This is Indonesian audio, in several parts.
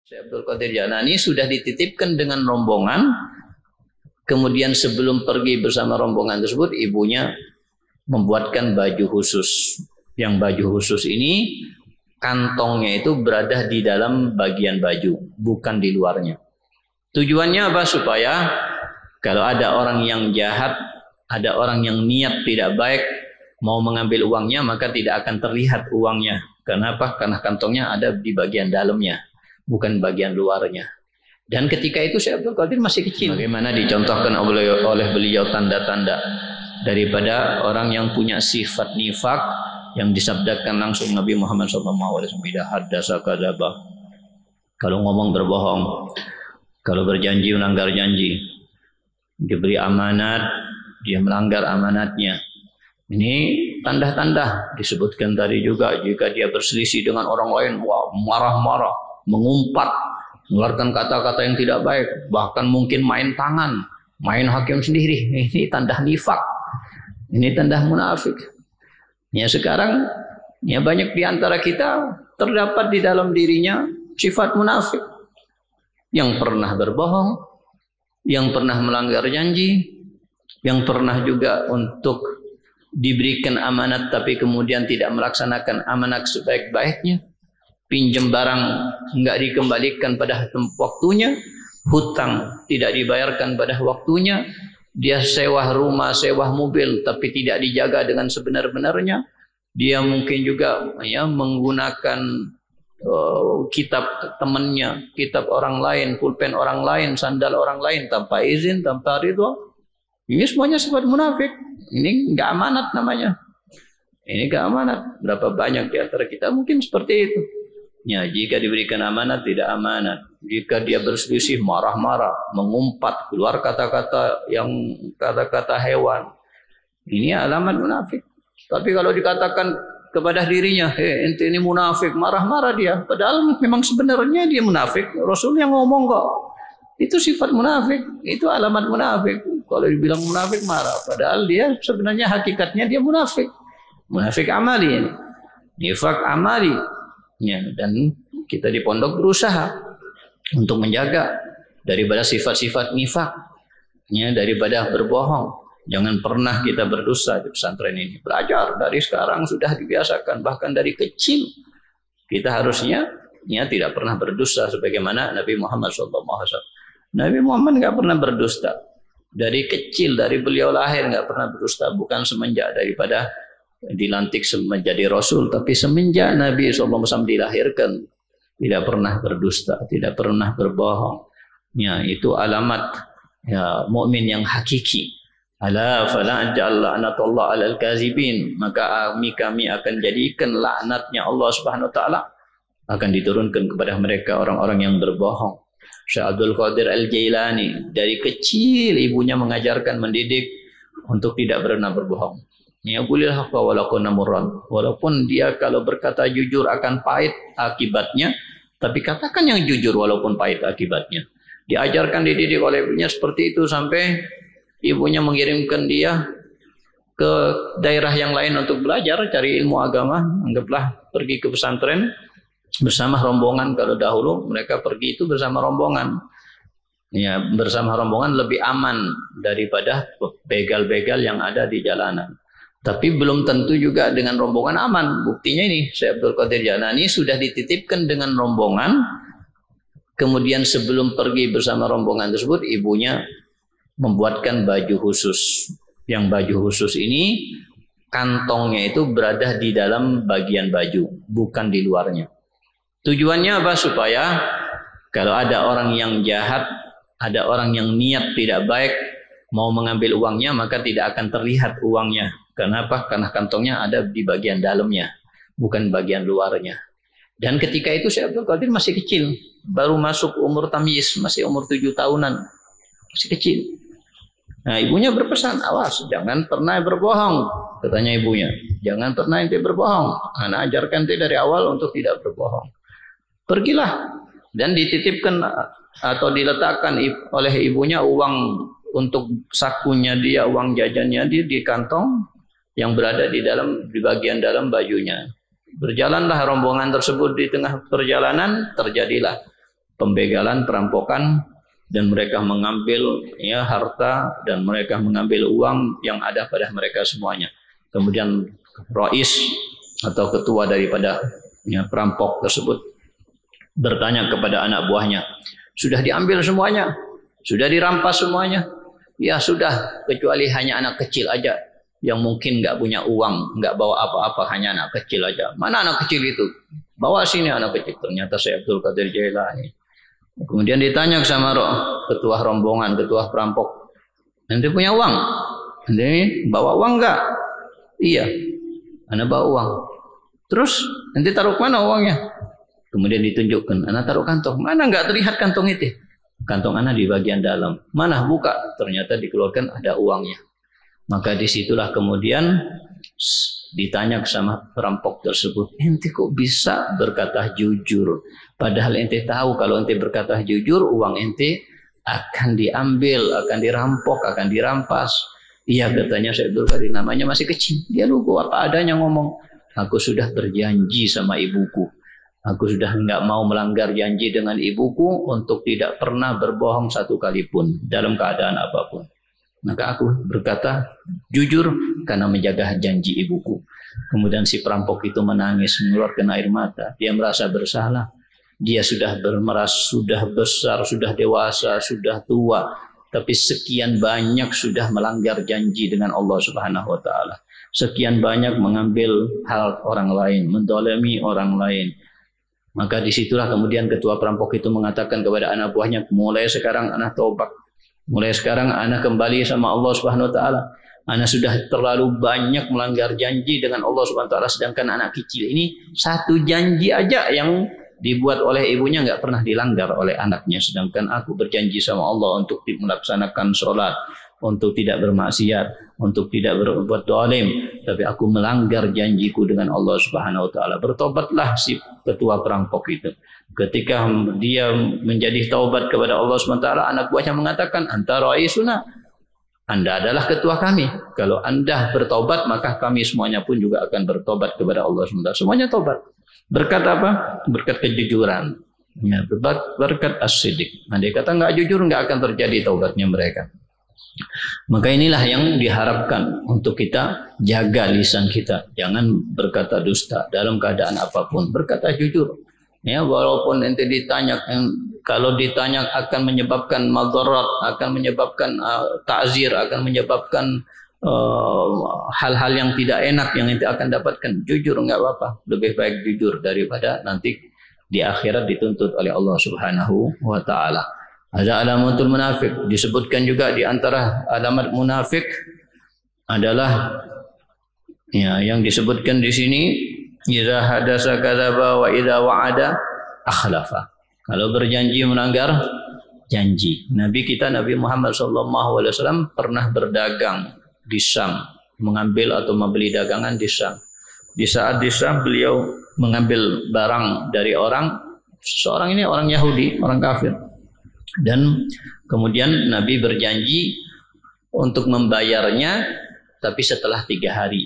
Syekh Abdul Qadir Jailani sudah dititipkan dengan rombongan. Kemudian sebelum pergi bersama rombongan tersebut, ibunya membuatkan baju khusus. Yang baju khusus ini kantongnya itu berada di dalam bagian baju, bukan di luarnya. Tujuannya apa? Supaya kalau ada orang yang jahat, ada orang yang niat tidak baik, mau mengambil uangnya, maka tidak akan terlihat uangnya. Kenapa? Karena kantongnya ada di bagian dalamnya, bukan bagian luarnya. Dan ketika itu Syekh Abdul Qadir masih kecil. Bagaimana dicontohkan oleh beliau tanda-tanda daripada orang yang punya sifat nifak yang disabdakan langsung Nabi Muhammad SAW. Tidak haddasa kadzaba. Kalau ngomong berbohong, kalau berjanji melanggar janji, diberi amanat dia melanggar amanatnya. Ini tanda-tanda disebutkan tadi juga. Jika dia berselisih dengan orang lain, wah, marah-marah, mengumpat, mengeluarkan kata-kata yang tidak baik, bahkan mungkin main tangan, main hakim sendiri. Ini tanda nifak, ini tanda munafik. Ya sekarang ya banyak di antara kita terdapat di dalam dirinya sifat munafik, yang pernah berbohong, yang pernah melanggar janji, yang pernah juga untuk diberikan amanat tapi kemudian tidak melaksanakan amanat sebaik-baiknya, pinjam barang enggak dikembalikan pada waktunya, hutang tidak dibayarkan pada waktunya, dia sewa rumah, sewa mobil tapi tidak dijaga dengan sebenar-benarnya, dia mungkin juga ya menggunakan kitab temannya, kitab orang lain, pulpen orang lain, sandal orang lain tanpa izin, tanpa ridho. Ini semuanya sifat munafik. Ini enggak amanat namanya. Ini enggak amanat. Berapa banyak di antara kita mungkin seperti itu. Ya, jika diberikan amanat tidak amanat. Jika dia berselisih marah-marah, mengumpat, keluar kata-kata yang kata-kata hewan. Ini alamat munafik. Tapi kalau dikatakan kepada dirinya, ente ini munafik, marah-marah dia. Padahal memang sebenarnya dia munafik. Rasul yang ngomong kok. Itu sifat munafik, itu alamat munafik. Kalau dibilang munafik marah, padahal dia sebenarnya hakikatnya dia munafik. Munafik amali ini. Nifak amali. Ya, dan kita di pondok berusaha untuk menjaga daripada sifat-sifat nifak. Ya, daripada berbohong. Jangan pernah kita berdusta di pesantren ini. Belajar dari sekarang sudah dibiasakan, bahkan dari kecil. Kita harusnya ya tidak pernah berdusta sebagaimana Nabi Muhammad SAW. Nabi Muhammad nggak pernah berdusta. Dari kecil, dari beliau lahir nggak pernah berdusta. Bukan semenjak daripada dilantik menjadi Rasul, tapi semenjak Nabi SAW dilahirkan tidak pernah berdusta, tidak pernah berbohong. Ya, itu alamat ya mukmin yang hakiki. Ala fala ja'al la'natullah 'alal kazibin. Maka kami akan jadikan laknatnya Allah Subhanahu wa taala akan diturunkan kepada mereka orang-orang yang berbohong. Syekh Abdul Qadir Al-Jailani dari kecil ibunya mengajarkan, mendidik untuk tidak pernah berbohong. Ya qulil haqqa walau kunna murran. Walaupun dia kalau berkata jujur akan pahit akibatnya, tapi katakan yang jujur walaupun pahit akibatnya. Diajarkan, dididik oleh ibunya seperti itu sampai ibunya mengirimkan dia ke daerah yang lain untuk belajar, cari ilmu agama. Anggaplah pergi ke pesantren bersama rombongan. Kalau dahulu mereka pergi itu bersama rombongan. Ya, bersama rombongan lebih aman daripada begal-begal yang ada di jalanan. Tapi belum tentu juga dengan rombongan aman. Buktinya ini, Syekh Abdul Qadir Jailani sudah dititipkan dengan rombongan. Kemudian sebelum pergi bersama rombongan tersebut, ibunya membuatkan baju khusus. Yang baju khusus ini kantongnya itu berada di dalam bagian baju, bukan di luarnya. Tujuannya apa? Supaya kalau ada orang yang jahat, ada orang yang niat tidak baik, mau mengambil uangnya, maka tidak akan terlihat uangnya. Kenapa? Karena kantongnya ada di bagian dalamnya, bukan bagian luarnya. Dan ketika itu Syekh Abdul Qadir masih kecil, baru masuk umur tamyiz, masih umur 7 tahunan, masih kecil. Nah, ibunya berpesan, awas, jangan pernah berbohong, katanya ibunya. Jangan pernah ente berbohong. Anak ajarkan ente dari awal untuk tidak berbohong. Pergilah, dan dititipkan atau diletakkan oleh ibunya uang untuk sakunya dia, uang jajannya dia di kantong yang berada di bagian dalam bajunya. Berjalanlah rombongan tersebut, di tengah perjalanan terjadilah pembegalan, perampokan, dan mereka mengambil ya harta dan mereka mengambil uang yang ada pada mereka semuanya. Kemudian rais atau ketua daripada ya, perampok tersebut bertanya kepada anak buahnya, sudah diambil semuanya, sudah dirampas semuanya? Ya sudah, kecuali hanya anak kecil aja yang mungkin nggak punya uang, nggak bawa apa-apa, hanya anak kecil aja. Mana anak kecil itu? Bawa sini anak kecil. Ternyata Syekh Abdul Qadir Jailani. Kemudian ditanya sama ketua rombongan, ketua perampok, nanti punya uang? Nanti bawa uang nggak? Iya, anak bawa uang. Terus nanti taruh mana uangnya? Kemudian ditunjukkan, anak taruh kantong. Mana nggak terlihat kantong itu? Kantong anak di bagian dalam. Mana? Buka. Ternyata dikeluarkan ada uangnya. Maka disitulah kemudian ditanya sama perampok tersebut, ente kok bisa berkata jujur? Padahal ente tahu kalau ente berkata jujur, uang ente akan diambil, akan dirampok, akan dirampas. Iya, katanya Syekh Abdul Qadir, namanya masih kecil. Dia lupa apa adanya ngomong. Aku sudah berjanji sama ibuku. Aku sudah nggak mau melanggar janji dengan ibuku untuk tidak pernah berbohong satu kali pun dalam keadaan apapun. Maka aku berkata jujur karena menjaga janji ibuku. Kemudian si perampok itu menangis, mengeluarkan air mata. Dia merasa bersalah. Dia sudah sudah besar, sudah dewasa, sudah tua. Tapi sekian banyak sudah melanggar janji dengan Allah Subhanahu wa Ta'ala. Sekian banyak mengambil hak orang lain, mendolimi orang lain. Maka disitulah kemudian ketua perampok itu mengatakan kepada anak buahnya, mulai sekarang anak taubat. Mulai sekarang anak kembali sama Allah Subhanahu wa Ta'ala. Anak sudah terlalu banyak melanggar janji dengan Allah Subhanahu wa Ta'ala. Sedangkan anak kecil ini satu janji aja yang dibuat oleh ibunya nggak pernah dilanggar oleh anaknya. Sedangkan aku berjanji sama Allah untuk melaksanakan sholat, untuk tidak bermaksiat, untuk tidak berbuat dolim. Tapi aku melanggar janjiku dengan Allah Subhanahu wa Ta'ala. Bertobatlah si ketua perampok itu. Ketika dia menjadi taubat kepada Allah SWT, anak buahnya mengatakan, Anta raisuna, Anda adalah ketua kami. Kalau Anda bertobat, maka kami semuanya pun juga akan bertobat kepada Allah SWT. Semuanya tobat. Berkat apa? Berkat kejujuran. Ya, berkat as-siddiq. Andai kata nggak jujur, nggak akan terjadi taubatnya mereka. Maka inilah yang diharapkan untuk kita jaga lisan kita. Jangan berkata dusta dalam keadaan apapun. Berkata jujur. Ya, walaupun ente ditanya, kalau ditanya akan menyebabkan madarat, akan menyebabkan ta'zir, akan menyebabkan hal-hal yang tidak enak yang ente akan dapatkan, jujur nggak apa-apa. Lebih baik jujur daripada nanti di akhirat dituntut oleh Allah Subhanahu wa Ta'ala. Ada alamatul munafik, disebutkan juga di antara alamat munafik adalah ya yang disebutkan di sini, idza hadasa kadzaba wa idza wa'ada akhlafa. Kalau berjanji melanggar janji. Nabi kita Nabi Muhammad SAW pernah berdagang di Syam, mengambil atau membeli dagangan di Syam. Di saat di Syam beliau mengambil barang dari seorang ini orang Yahudi, orang kafir. Dan kemudian Nabi berjanji untuk membayarnya, tapi setelah 3 hari.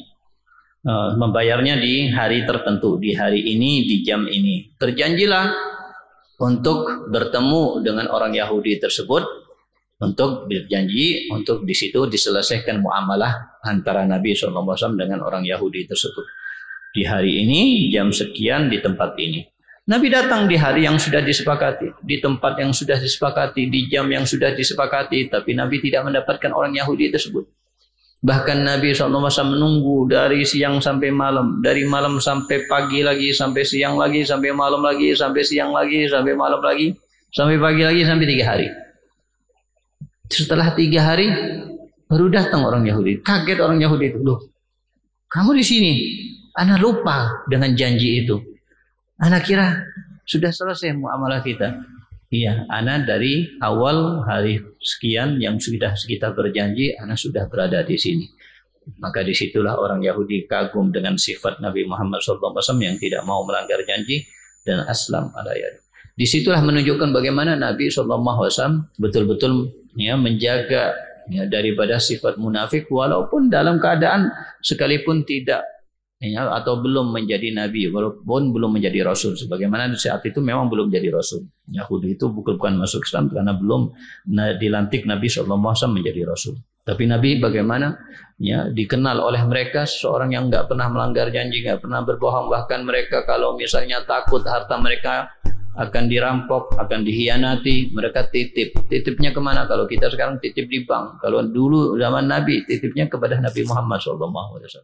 Membayarnya di hari tertentu, di hari ini, di jam ini. Berjanjilah untuk bertemu dengan orang Yahudi tersebut, untuk berjanji untuk di situ diselesaikan muamalah antara Nabi SAW dengan orang Yahudi tersebut. Di hari ini, jam sekian, di tempat ini. Nabi datang di hari yang sudah disepakati, di tempat yang sudah disepakati, di jam yang sudah disepakati, tapi Nabi tidak mendapatkan orang Yahudi tersebut. Bahkan Nabi SAW menunggu dari siang sampai malam, dari malam sampai pagi lagi, sampai siang lagi, sampai malam lagi, sampai siang lagi, sampai malam lagi, sampai pagi lagi, sampai 3 hari. Setelah 3 hari baru datang orang Yahudi. Kaget orang Yahudi itu, loh, kamu di sini? Ana lupa dengan janji itu. Ana kira sudah selesai muamalah kita. Iya, ana dari awal hari sekian yang sudah kita berjanji, ana sudah berada di sini. Maka disitulah orang Yahudi kagum dengan sifat Nabi Muhammad SAW yang tidak mau melanggar janji dan aslam alayhi. Disitulah menunjukkan bagaimana Nabi SAW betul-betul ya, menjaga ya, daripada sifat munafik, walaupun dalam keadaan sekalipun tidak ya, atau belum menjadi nabi, walaupun belum menjadi rasul. Sebagaimana di saat itu memang belum jadi rasul. Yahudi itu bukan masuk Islam karena belum dilantik Nabi SAW menjadi rasul. Tapi Nabi bagaimana? Ya, dikenal oleh mereka seorang yang nggak pernah melanggar janji, nggak pernah berbohong. Bahkan mereka kalau misalnya takut harta mereka akan dirampok, akan dihianati, mereka titip. Titipnya kemana? Kalau kita sekarang titip di bank. Kalau dulu zaman Nabi, titipnya kepada Nabi Muhammad SAW.